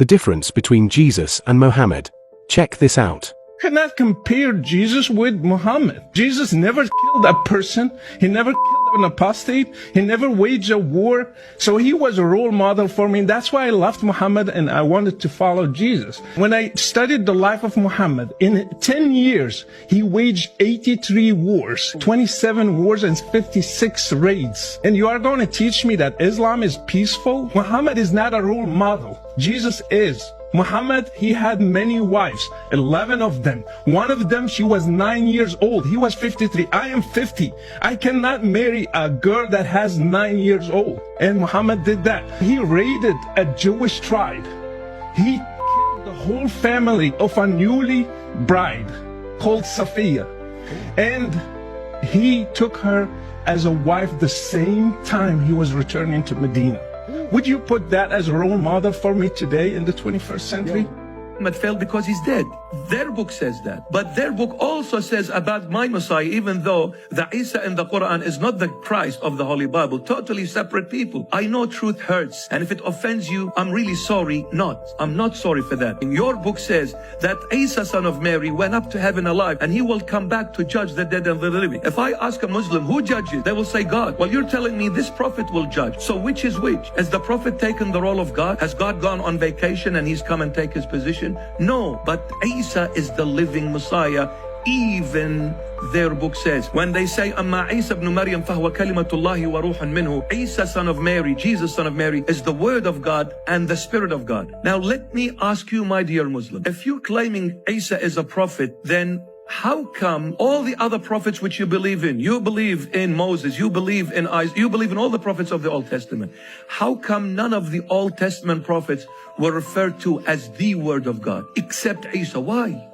The difference between Jesus and Muhammad. Check this out. Cannot compare Jesus with Muhammad. Jesus never killed a person. He never killed an apostate. He never waged a war. So he was a role model for me. That's why I loved Muhammad and I wanted to follow Jesus. When I studied the life of Muhammad, in 10 years, he waged 83 wars, 27 wars and 56 raids. And you are going to teach me that Islam is peaceful? Muhammad is not a role model. Jesus is. Muhammad, he had many wives, 11 of them. One of them, she was 9 years old. He was 53. I am 50. I cannot marry a girl that has 9 years old. And Muhammad did that. He raided a Jewish tribe. He killed the whole family of a newly bride called Safiya. And he took her as a wife the same time he was returning to Medina. Would you put that as a role model for me today in the 21st century? Muhammad failed because he's dead. Their book says that. But their book also says about my Messiah, even though the Isa in the Quran is not the Christ of the Holy Bible, totally separate people. I know truth hurts. And if it offends you, I'm really sorry not. I'm not sorry for that. And your book says that Isa, son of Mary, went up to heaven alive and he will come back to judge the dead and the living. If I ask a Muslim who judges, they will say God. Well, you're telling me this prophet will judge. So which is which? Has the prophet taken the role of God? Has God gone on vacation and he's come and take his position? No, but Isa is the living Messiah. Even their book says, when they say, Amma Isa ibn Maryam fahuwa kalimatullahi wa ruhun minhu, Isa son of Mary, Jesus son of Mary, is the word of God and the spirit of God. Now let me ask you, my dear Muslim, if you're claiming Isa is a prophet, then how come all the other prophets which you believe in Moses, you believe in Isaac, you believe in all the prophets of the Old Testament, how come none of the Old Testament prophets were referred to as the word of God except Isa? Why?